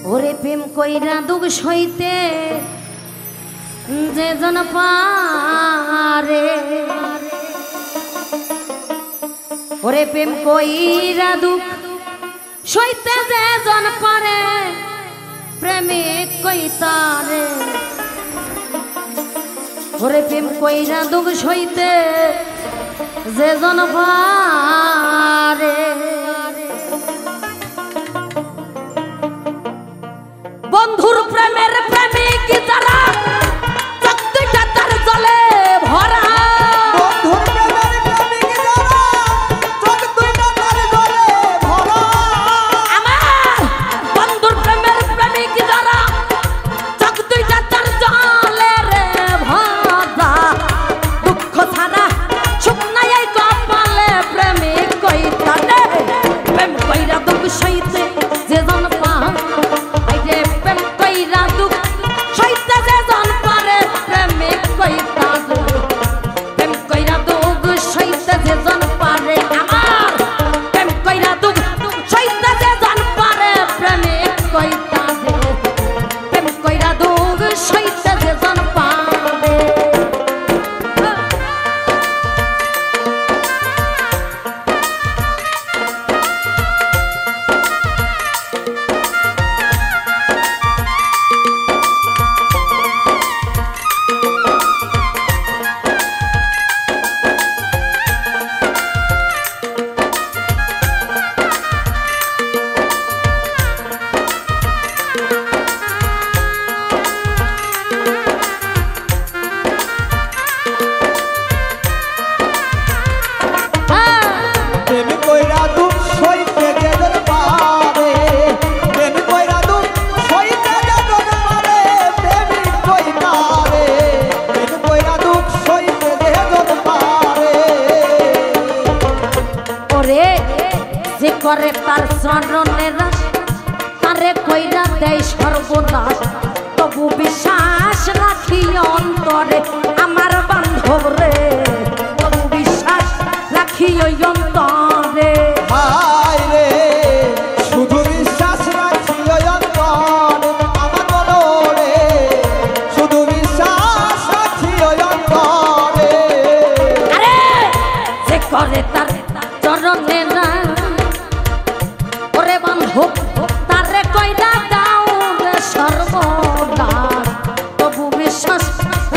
ওরে প্রেম কইরা দুঃখ সইতে যে জন পারে, ওরে প্রেম কইরা দুঃখ সইতে যে জন পারে, প্রেমিক কইতারে। ওরে প্রেম কইরা দুঃখ সইতে যে জন পারে, বন্ধুর প্রেমের প্রেমিক যারা চোখ দুইটা তার জলে ভরা, বন্ধুর প্রেমের প্রেমিক যারা চোখ দুইটা তার জলে ভরা, আমার বন্ধুর প্রেমের প্রেমিক যারা চোখ দুইটা তার জলে রে ভরা, দুঃখ ছাড়া সুখ নাই এই কপালে, প্রেমিক কইতারে প্রেম কইরা দুঃখ সইতে যে জন পারে, প্রেম কইরা দুঃখ সইতে যে জন পারে, প্রেমিক কইতারে প্রেম কইরা দুঃখ সইতে যে জন পারে, আমার প্রেম কইরা দুঃখ সইতে যে জন পারে, প্রেমিক কইতারে প্রেম কইরা দুঃখ সইতে যে জন পারে। প্রেম কইরা দুঃখ সইতে যে জন পারে, প্রেম কইরা দুঃখ সইতে যে জন পারে, প্রেমিক কইতারে প্রেম কইরা দুঃখ সইতে যে জন পারে। ওরে যে করে তার চরণের রাস, তারে কইরা দেয় সর্বনাশ, তবু বিশ্বাস রাখি অন্তরে আমার বান্ধব রে, তবু বিশ্বাস রাখি ওই অন্তরে। হায় রে শুধু বিশ্বাস রাখি ওই অন্তরে, আমার মনরে শুধু বিশ্বাস রাখি ওই অন্তরে। আরে যে করে তার চরণের রাস, ওরে বান্ধব তারে কইরা দাও রে সর্বনাশ, তবু বিশ্বাস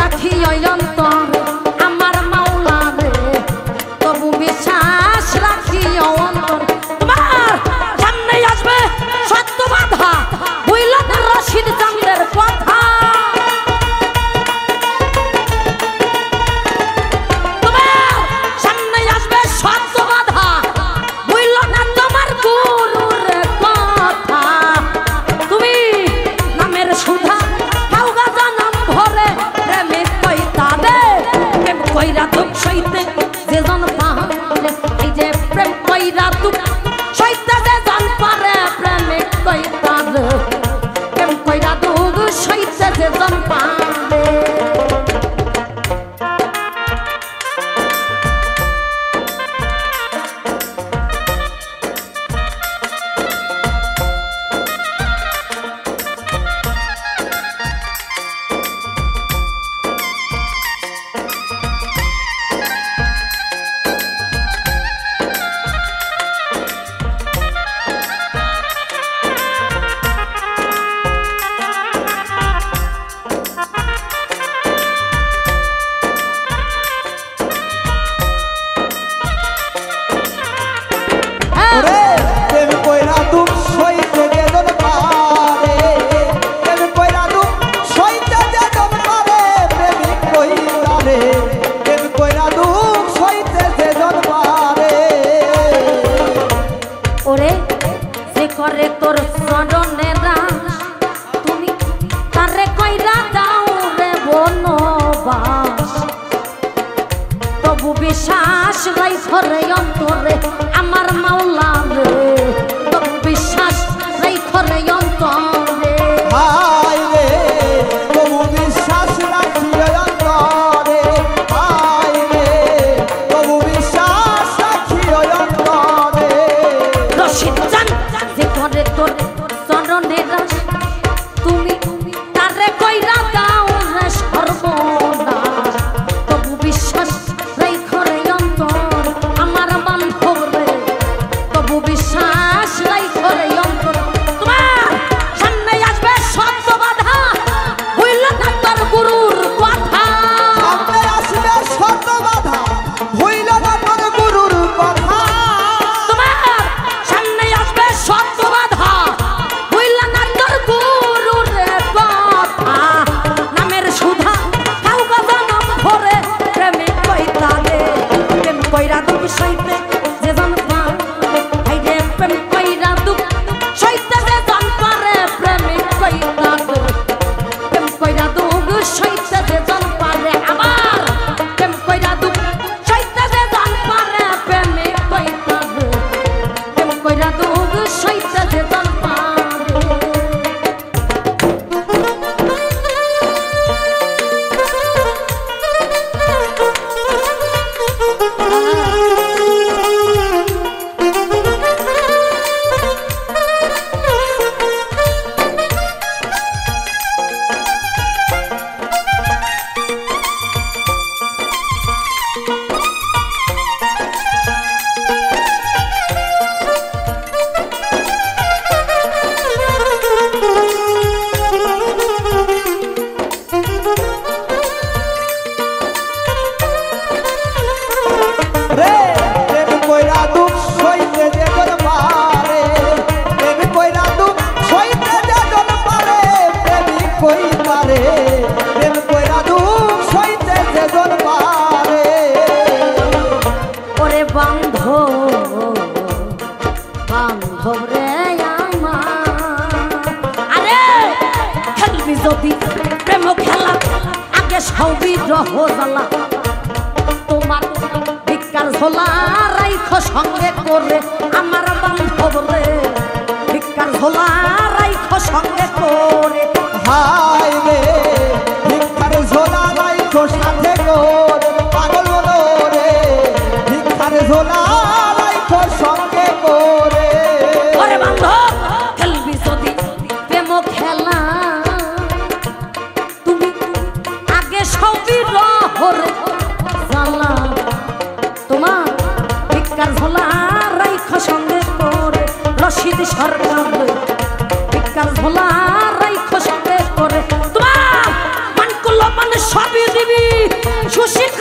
রাখি ওই অন্তরে আমার মাওলা রে, তবু বিশ্বাস রাখি ও অন্তরে। তোমার সামনে আসবে সত্য বাধা, বুঝলা না রশিদ চাঁদের কথা, তোমার সামনে আসবে সত্য বাধা, বুঝলা না তোমার গুরুর কথা। তুমি নামের সুধা খাওগা জনম ভরে, প্রেমিক কইতারে প্রেম কইরা দুঃখ সইতে যে জন পারে, এই যে প্রেম কইরা দুঃখ সইতে যে জন পারে, প্রেমিক কইতারে প্রেম কইরা দুঃখ সইতে যে জন পারে। ওরে প্রেম কইরা দুঃখ সইতে যে জন পারে, প্রেম কইরা দুঃখ সইতে যে জন পারে, প্রেমিক কইতারে প্রেম কইরা দুঃখ সইতে যে জন পারে। ওরে যে করে তোর চরণের রাস, তুমি তারে কইরা দাও রে বনবাস, তবু বিশ্বাস রাইখো রে অন্তরে আমার মাওলা রে, তবু বিশ্বাস রাইখো রে অন্তরে। হায় রে তবু বিশ্বাস রাখি ওই অন্তরে, হায় রে তবু বিশ্বাস রাখি ওই অন্তরে। রশিদ চাঁদ যে করে তোর চরণের রাস, কইরা দুঃখ সইতে যে জল পারে রে প্রেম কইরা দুঃখ সইতে যে জন পারে প্রেম কইরা দুঃখ সইতে যে জন পারে প্রেমিক কইতারে প্রেম কইরা দুঃখ সইতে যে জন পারে ওরে বান্ধব বান্ধব রে আমার আরে খেলবি যদি প্রেম খেলা আগে সবই রহ জ্বালা তোমার ভিক্ষার ঝোলা রাইখো সঙ্গে করে আমার বান্ধব রে ভিক্ষার ঝোলা রাইখো সঙ্গে করে হাই রে ভিক্ষার ঝোলা রাইখো সাথে করে পাগল বলো রে ভিক্ষার ঝোলা রাইখো সঙ্গে করে ওরে বান্ধব খেলবি যদি প্রেম খেলা তুমি আগে সবই রহরে জ্বালা তোমার ভিক্ষার ঝোলা রাইখো সঙ্গে করে রশিদ সরকার ভিক্ষার ঝোলা রাইখো সঙ্গে করে তোমার মান করলো মানে সবই দিবি সুশীল